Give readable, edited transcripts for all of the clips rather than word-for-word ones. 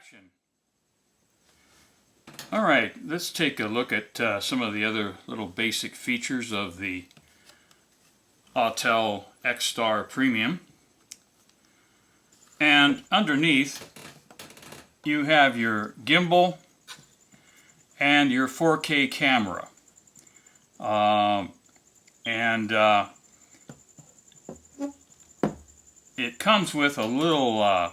action. Alright, let's take a look at some of the other little basic features of the Autel X-Star Premium. And underneath you have your gimbal and your 4K camera. It comes with a little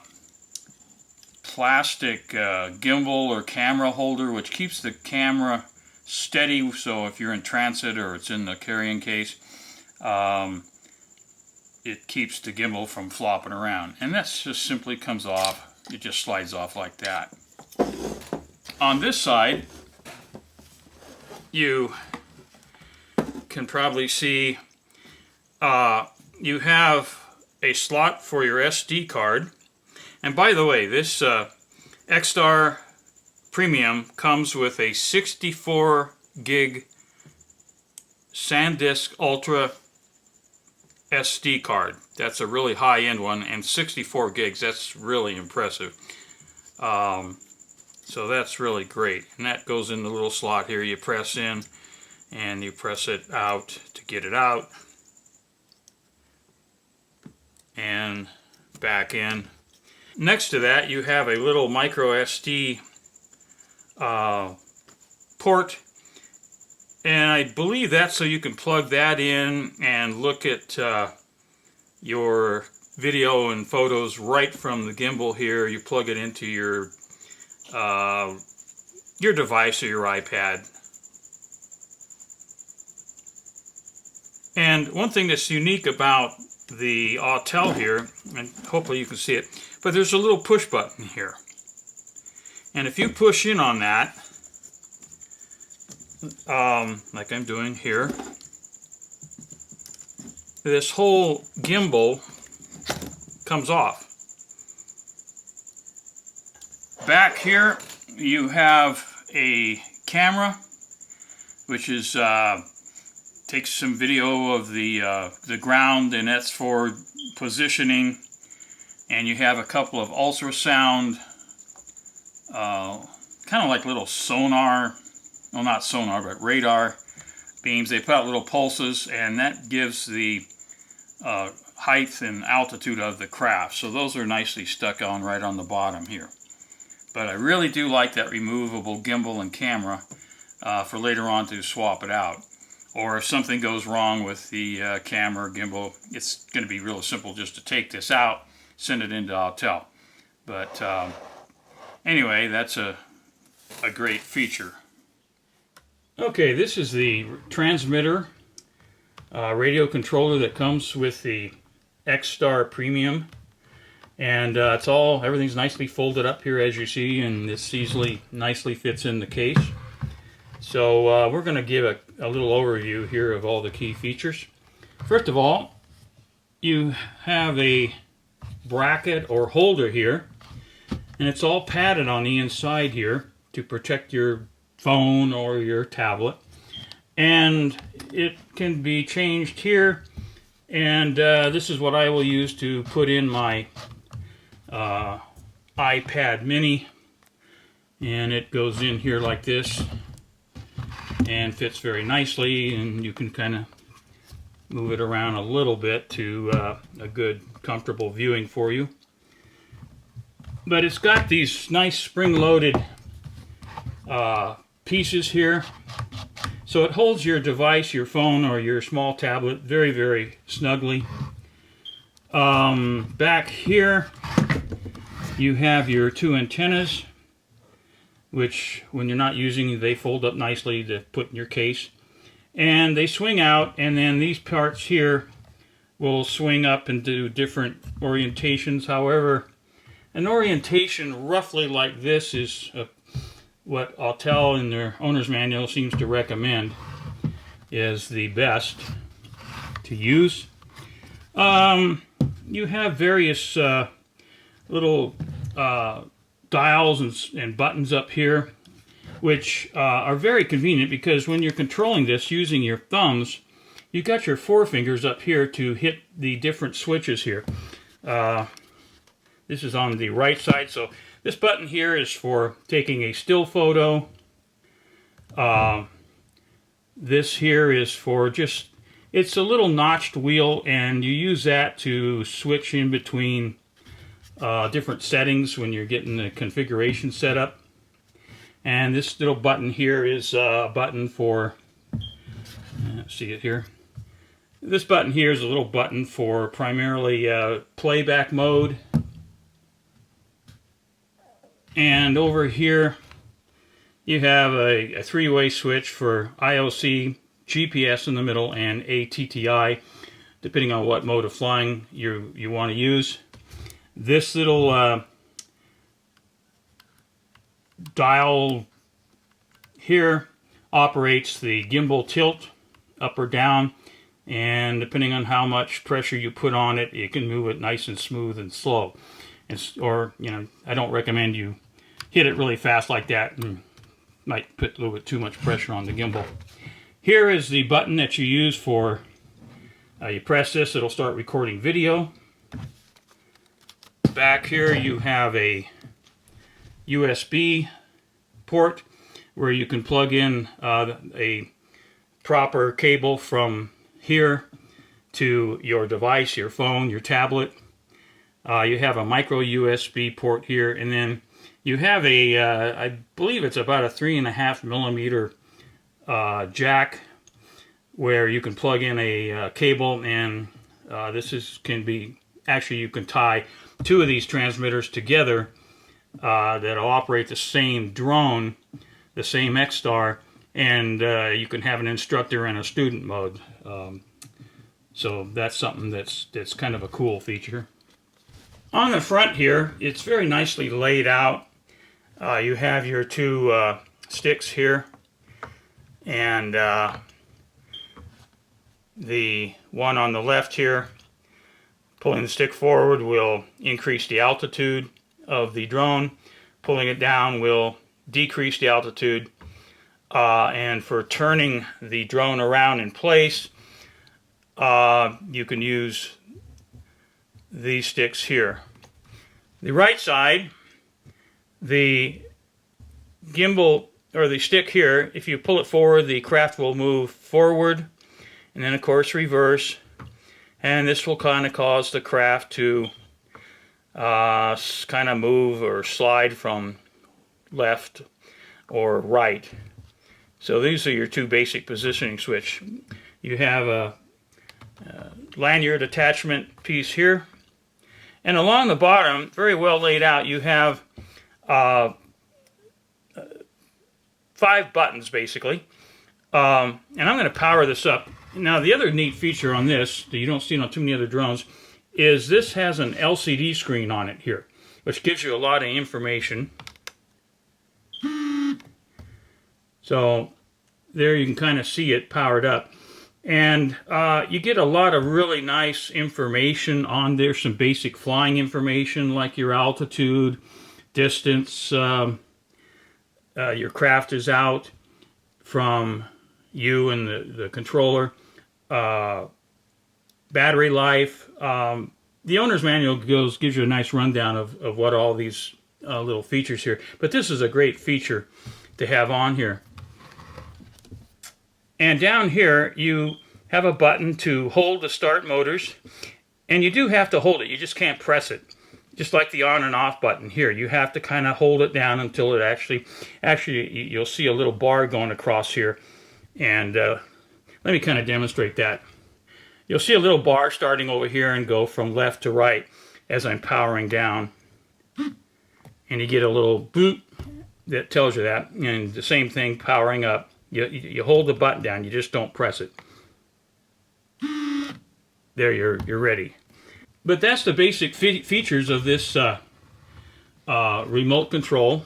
plastic gimbal or camera holder which keeps the camera steady, so if you're in transit or it's in the carrying case, it keeps the gimbal from flopping around. And that just simply comes off. It just slides off like that. On this side, you can probably see you have a slot for your SD card. And by the way, this X-Star Premium comes with a 64 gig SanDisk Ultra SD card. That's a really high-end one, and 64 gigs, that's really impressive. So that's really great. And that goes in the little slot here. You press in and you press it out to get it out. And back in. Next to that, you have a little micro SD port, and I believe that's so you can plug that in and look at your video and photos right from the gimbal here. You plug it into your device or your iPad. And one thing that's unique about the Autel here, and hopefully you can see it, but there's a little push button here. And if you push in on that, like I'm doing here, this whole gimbal comes off. Back here you have a camera which is takes some video of the ground, and that's for positioning. And you have a couple of ultrasound, kind of like little sonar, well, not sonar, but radar beams. They put out little pulses, and that gives the height and altitude of the craft. So those are nicely stuck on right on the bottom here. But I really do like that removable gimbal and camera for later on to swap it out. Or if something goes wrong with the camera or gimbal, it's going to be real simple just to take this out, send it into Autel. But anyway, that's a great feature. Okay, this is the transmitter radio controller that comes with the X-Star Premium. And everything's nicely folded up here, as you see, and this nicely fits in the case. So we're going to give a little overview here of all the key features. First of all, you have a bracket or holder here, and it's all padded on the inside here to protect your phone or your tablet. And it can be changed here, and this is what I will use to put in my iPad mini, and it goes in here like this and fits very nicely, and you can kind of move it around a little bit to a good comfortable viewing for you. But it's got these nice spring-loaded pieces here, so it holds your device, your phone or your small tablet very, very snugly. Back here you have your two antennas, which when you're not using, they fold up nicely to put in your case. And they swing out, and then these parts here will swing up and do different orientations. However, an orientation roughly like this is what Autel in their owner's manual seems to recommend is the best to use. You have various little dials and buttons up here, which are very convenient because when you're controlling this using your thumbs, you've got your forefingers up here to hit the different switches here. This is on the right side, so This button here is for taking a still photo. This here is for just, it's a little notched wheel, and you use that to switch in between different settings when you're getting the configuration set up. And this little button here is a button for, see it here. This button here is a little button for primarily playback mode. And over here you have a three-way switch for IOC, GPS in the middle, and ATTI, depending on what mode of flying you want to use. This little dial here operates the gimbal tilt up or down, and depending on how much pressure you put on it, you can move it nice and smooth and slow. Or, you know, I don't recommend you hit it really fast like that, and might put a little bit too much pressure on the gimbal. Here is the button that you use for, you press this, it'll start recording video. Back here you have a USB port where you can plug in a proper cable from here to your device, your phone, your tablet. You have a micro USB port here, and then you have a, I believe it's about a 3.5 millimeter jack where you can plug in a cable, and can be, actually you can tie two of these transmitters together that'll operate the same drone, the same X-Star, and you can have an instructor and a student mode. So that's something that's kind of a cool feature. On the front here, it's very nicely laid out. You have your two sticks here, and the one on the left here, pulling the stick forward will increase the altitude of the drone. Pulling it down will decrease the altitude. And for turning the drone around in place, you can use these sticks here. The right side, the gimbal, or the stick here, if you pull it forward, the craft will move forward, and then of course reverse, and this will kind of cause the craft to kind of move or slide from left or right. So these are your two basic positioning switch. You have a lanyard attachment piece here, and along the bottom, very well laid out, you have 5 buttons basically. And I'm going to power this up. Now the other neat feature on this that you don't see on too many other drones is this has an LCD screen on it here, which gives you a lot of information. So there you can kind of see it powered up. And you get a lot of really nice information on there, some basic flying information like your altitude, distance, your craft is out from you and the controller, battery life. The owner's manual gives you a nice rundown of what all these little features here. But this is a great feature to have on here. And down here you have a button to hold the start motors, and you do have to hold it, you just can't press it. Just like the on and off button here, you have to kind of hold it down until it actually you'll see a little bar going across here, and let me kind of demonstrate that. You'll see a little bar starting over here and go from left to right as I'm powering down, and you get a little boot that tells you that, and the same thing powering up. You hold the button down, you just don't press it. There, you're ready. But that's the basic features of this remote control,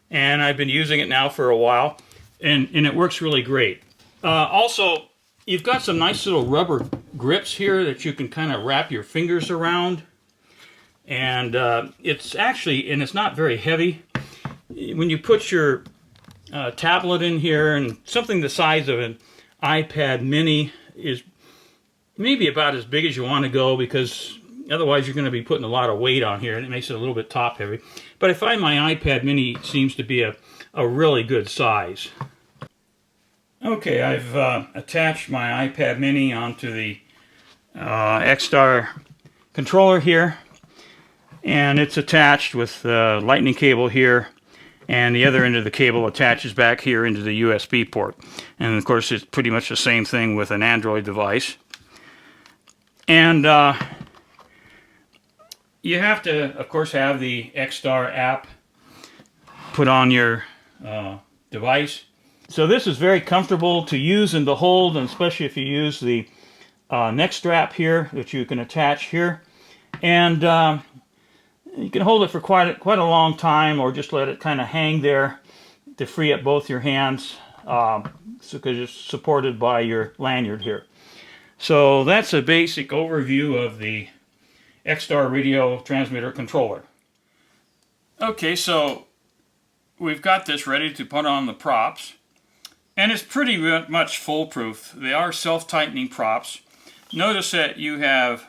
and I've been using it now for a while, and it works really great. Also, you've got some nice little rubber grips here that you can kind of wrap your fingers around, and it's actually, and it's not very heavy. When you put your tablet in here, and something the size of an iPad mini is maybe about as big as you want to go, because Otherwise, you're going to be putting a lot of weight on here, and it makes it a little bit top heavy. But I find my iPad mini seems to be a really good size. Okay, I've attached my iPad mini onto the X-Star controller here, and it's attached with the lightning cable here, and the other end of the cable attaches back here into the USB port. And of course, it's pretty much the same thing with an Android device. And you have to, of course, have the X-Star app put on your device. So this is very comfortable to use and to hold, and especially if you use the neck strap here that you can attach here. And you can hold it for quite a long time, or just let it kind of hang there to free up both your hands, because it's supported by your lanyard here. So that's a basic overview of the X-Star radio transmitter controller. Okay, so we've got this ready to put on the props, and it's pretty much foolproof. They are self-tightening props. Notice that you have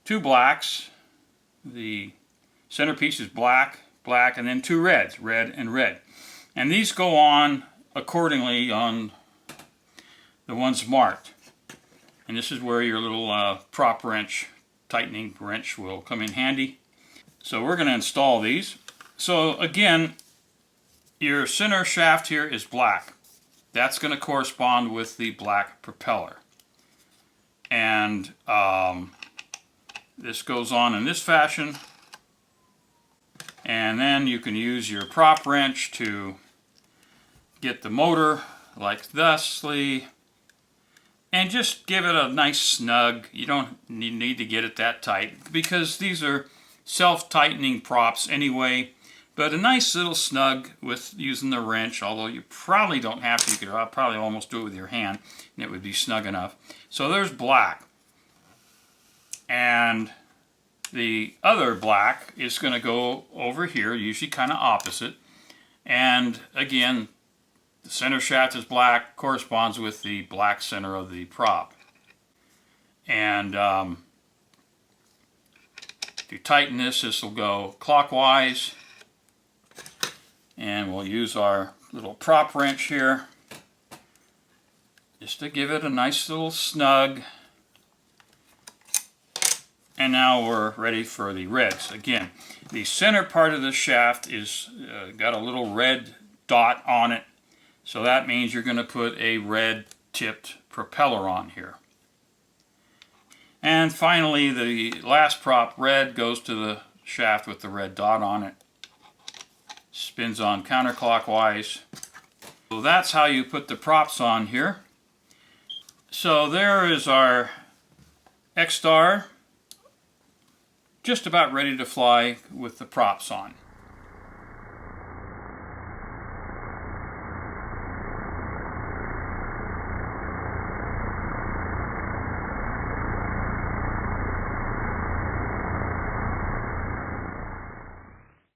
two blacks. The centerpiece is black, black, and then two reds, red and red. And these go on accordingly on the ones marked. And this is where your little prop wrench, tightening wrench, will come in handy. So we're going to install these. So again, your center shaft here is black. That's going to correspond with the black propeller. And this goes on in this fashion. And then you can use your prop wrench to get the motor like thusly, and just give it a nice snug. You don't need to get it that tight, because these are self-tightening props anyway. But a nice little snug with using the wrench, although you probably don't have to. You could probably almost do it with your hand, and it would be snug enough. So there's black. And the other black is going to go over here, usually kind of opposite. And again, the center shaft is black, corresponds with the black center of the prop. And to tighten this, this will go clockwise. And we'll use our little prop wrench here just to give it a nice little snug. And now we're ready for the reds. Again, the center part of the shaft is got a little red dot on it. So that means you're going to put a red tipped propeller on here. And finally, the last prop, red, goes to the shaft with the red dot on it. Spins on counterclockwise. So that's how you put the props on here. So there is our X-Star, just about ready to fly with the props on.